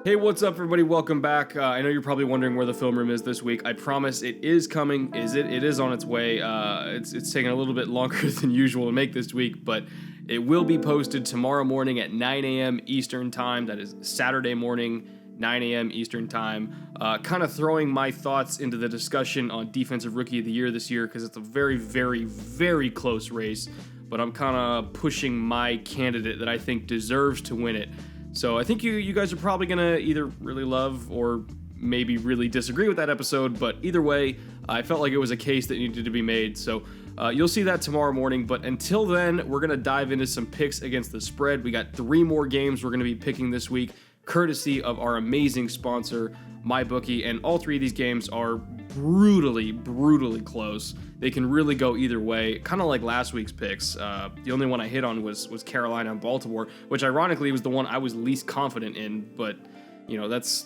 Hey, what's up, everybody? Welcome back. I know you're probably wondering where the film room is this week. I promise it is coming. It is on its way. It's taking a little bit longer than usual to make this week, but it will be posted tomorrow morning at 9 a.m. Eastern Time. That is Saturday morning, 9 a.m. Eastern Time. Kind of throwing my thoughts into the discussion on Defensive Rookie of the Year this year because it's a very, very, very close race, but I'm kind of pushing my candidate that I think deserves to win it. So I think you guys are probably going to either really love or maybe really disagree with that episode, but either way, I felt like it was a case that needed to be made. So you'll see that tomorrow morning, but until then, we're going to dive into some picks against the spread. We got 3 more games we're going to be picking this week, courtesy of our amazing sponsor, MyBookie, and all 3 of these games are brutally close. They can really go either way, kind of like last week's picks. The only one I hit on was Carolina and Baltimore, which ironically was the one I was least confident in, but you know, that's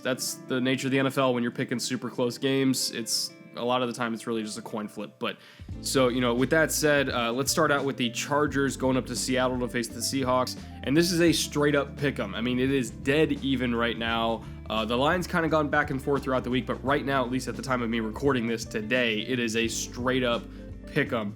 the nature of the NFL. When you're picking super close games, it's a lot of the time it's really just a coin flip. But so, you know, with that said, let's start out with the Chargers going up to Seattle to face the Seahawks, and this is a straight up pick 'em. I mean, it is dead even right now. The line's kind of gone back and forth throughout the week, but right now, at least at the time of me recording this today, it is a straight up pick 'em.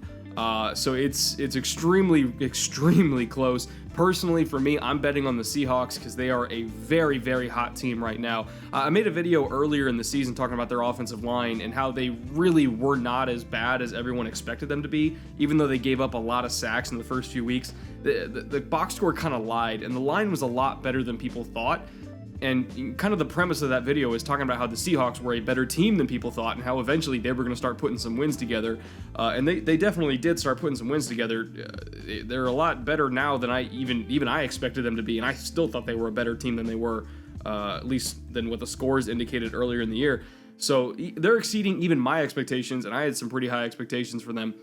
So it's extremely close. Personally, for me, I'm betting on the Seahawks because they are a very, very hot team right now. I made a video earlier in the season talking about their offensive line and how they really were not as bad as everyone expected them to be, even though they gave up a lot of sacks in the first few weeks. The box score kind of lied, and the line was a lot better than people thought. And kind of the premise of that video is talking about how the Seahawks were a better team than people thought and how eventually they were going to start putting some wins together. And they definitely did start putting some wins together. They're a lot better now than I expected them to be. And I still thought they were a better team than they were, at least than what the scores indicated earlier in the year. So they're exceeding even my expectations, and I had some pretty high expectations for them.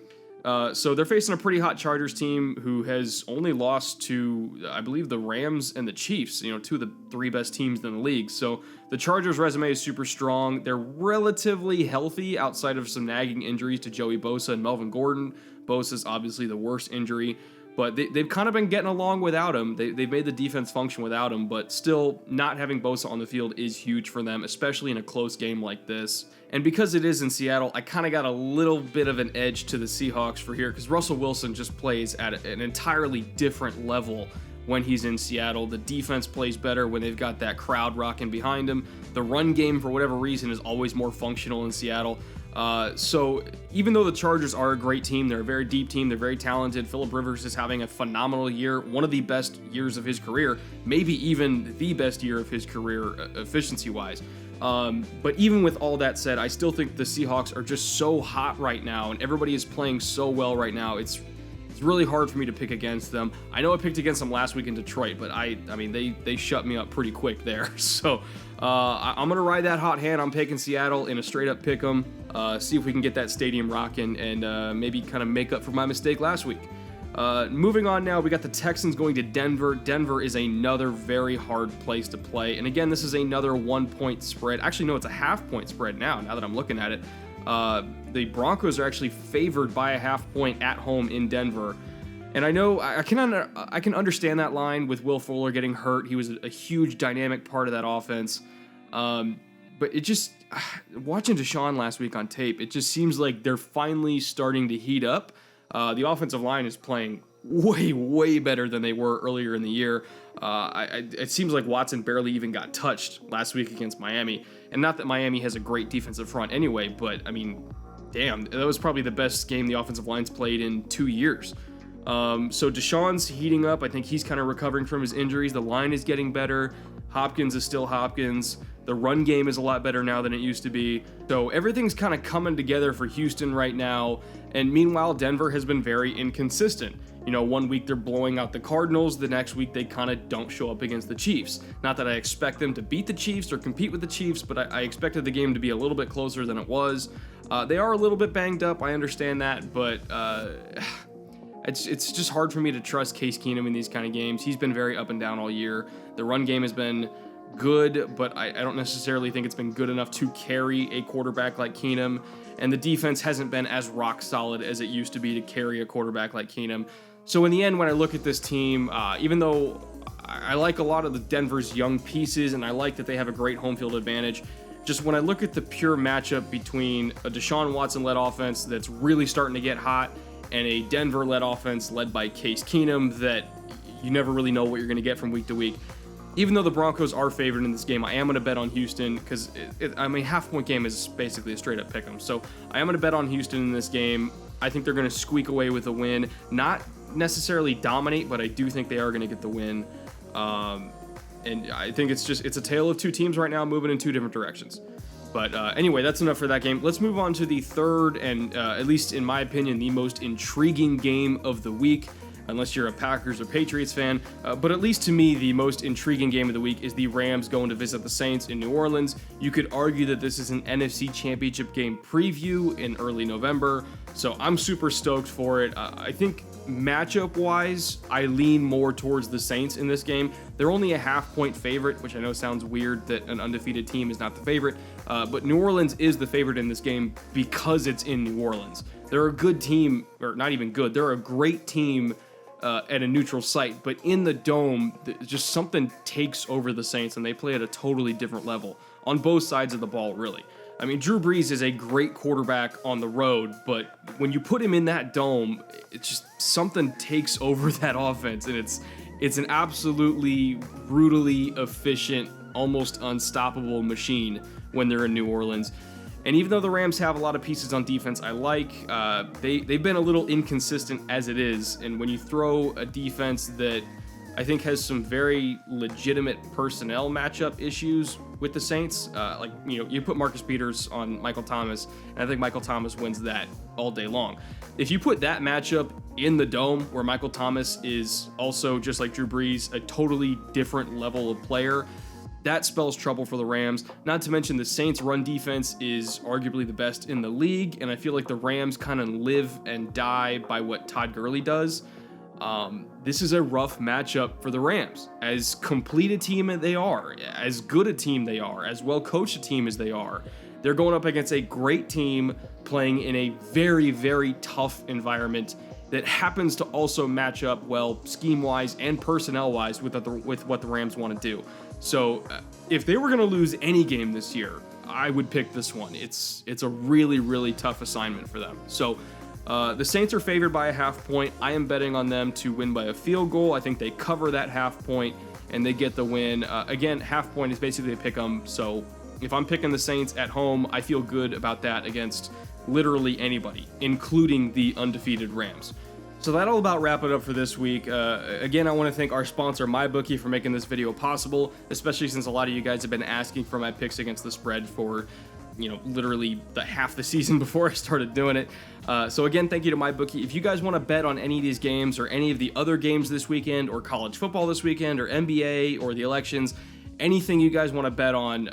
So they're facing a pretty hot Chargers team who has only lost to, I believe, the Rams and the Chiefs, you know, 2 of the 3 best teams in the league. So the Chargers' resume is super strong. They're relatively healthy outside of some nagging injuries to Joey Bosa and Melvin Gordon. Bosa's obviously the worst injury, but they've kind of been getting along without him. They've made the defense function without him, but still not having Bosa on the field is huge for them, especially in a close game like this. And because it is in Seattle, I kind of got a little bit of an edge to the Seahawks for here because Russell Wilson just plays at an entirely different level when he's in Seattle. The defense plays better when they've got that crowd rocking behind him. The run game, for whatever reason, is always more functional in Seattle. So even though the Chargers are a great team, they're a very deep team, they're very talented. Phillip Rivers is having a phenomenal year, one of the best years of his career, maybe even the best year of his career efficiency-wise. But even with all that said, I still think the Seahawks are just so hot right now, and everybody is playing so well right now. It's really hard for me to pick against them. I know I picked against them last week in Detroit, but I mean, they shut me up pretty quick there. So I'm going to ride that hot hand. I'm picking Seattle in a straight-up pick 'em. See if we can get that stadium rocking and maybe kind of make up for my mistake last week. Moving on now, we got the Texans going to Denver. Denver is another very hard place to play. And again, this is another 1-point spread. Actually, no, it's a half-point spread now that I'm looking at it. The Broncos are actually favored by a half point at home in Denver. And I know I can understand that line with Will Fuller getting hurt. He was a huge dynamic part of that offense. But it just, watching Deshaun last week on tape, it just seems like they're finally starting to heat up. The offensive line is playing way better than they were earlier in the year. It seems like Watson barely even got touched last week against Miami. And not that Miami has a great defensive front anyway, but I mean, damn, that was probably the best game the offensive line's played in 2 years. So Deshaun's heating up. I think he's kind of recovering from his injuries. The line is getting better. Hopkins is still Hopkins. The run game is a lot better now than it used to be. So everything's kind of coming together for Houston right now. And meanwhile, Denver has been very inconsistent. You know, one week they're blowing out the Cardinals. The next week they kind of don't show up against the Chiefs. Not that I expect them to beat the Chiefs or compete with the Chiefs, but I expected the game to be a little bit closer than it was. They are a little bit banged up. I understand that, but it's just hard for me to trust Case Keenum in these kind of games. He's been very up and down all year. The run game has been good, but I don't necessarily think it's been good enough to carry a quarterback like Keenum. And the defense hasn't been as rock solid as it used to be to carry a quarterback like Keenum. So in the end, when I look at this team, even though I like a lot of the Denver's young pieces, and I like that they have a great home field advantage. Just when I look at the pure matchup between a Deshaun Watson-led offense that's really starting to get hot and a Denver-led offense led by Case Keenum that you never really know what you're going to get from week to week. Even though the Broncos are favored in this game, I am going to bet on Houston because, half-point game is basically a straight-up pick 'em. So I am going to bet on Houston in this game. I think they're going to squeak away with a win. Not necessarily dominate, but I do think they are going to get the win. And I think it's a tale of two teams right now moving in two different directions. But anyway, that's enough for that game. Let's move on to the third and, at least in my opinion, the most intriguing game of the week. Unless you're a Packers or Patriots fan. But at least to me, the most intriguing game of the week is the Rams going to visit the Saints in New Orleans. You could argue that this is an NFC Championship game preview in early November, so I'm super stoked for it. I think matchup-wise, I lean more towards the Saints in this game. They're only a half-point favorite, which I know sounds weird that an undefeated team is not the favorite, but New Orleans is the favorite in this game because it's in New Orleans. They're a good team, or not even good, they're a great team at a neutral site, but in the dome, just something takes over the Saints, and they play at a totally different level on both sides of the ball, really. I mean, Drew Brees is a great quarterback on the road, but when you put him in that dome, it's just something takes over that offense, and it's an absolutely brutally efficient, almost unstoppable machine when they're in New Orleans. And even though the Rams have a lot of pieces on defense I like, they've been a little inconsistent as it is. And when you throw a defense that I think has some very legitimate personnel matchup issues with the Saints, you put Marcus Peters on Michael Thomas, and I think Michael Thomas wins that all day long. If you put that matchup in the dome where Michael Thomas is also, just like Drew Brees, a totally different level of player, that spells trouble for the Rams. Not to mention the Saints' run defense is arguably the best in the league, and I feel like the Rams kind of live and die by what Todd Gurley does. This is a rough matchup for the Rams. As complete a team as they are, as good a team they are, as well coached a team as they are, they're going up against a great team playing in a very, very tough environment that happens to also match up well scheme-wise and personnel-wise with what the Rams want to do. So if they were going to lose any game this year, I would pick this one. It's a really, really tough assignment for them. So the Saints are favored by a half point. I am betting on them to win by a field goal. I think they cover that half point and they get the win. Again, half point is basically a pick 'em. So if I'm picking the Saints at home, I feel good about that against literally anybody, including the undefeated Rams. So that'll about wrap it up for this week. Again, I want to thank our sponsor, MyBookie, for making this video possible, especially since a lot of you guys have been asking for my picks against the spread for, literally half the season before I started doing it. So again, thank you to MyBookie. If you guys want to bet on any of these games or any of the other games this weekend or college football this weekend or NBA or the elections, anything you guys want to bet on,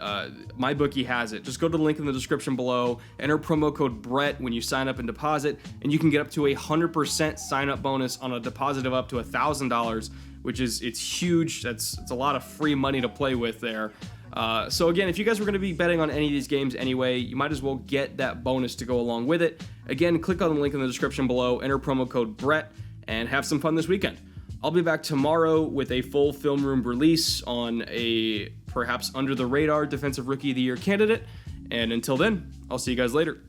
MyBookie has it. Just go to the link in the description below, enter promo code Brett when you sign up and deposit, and you can get up to 100% sign-up bonus on a deposit of up to $1,000, which it's huge. It's a lot of free money to play with there. So again, if you guys were going to be betting on any of these games anyway, you might as well get that bonus to go along with it. Again, click on the link in the description below, enter promo code Brett, and have some fun this weekend. I'll be back tomorrow with a full film room release on a perhaps under the radar Defensive Rookie of the Year candidate. And until then, I'll see you guys later.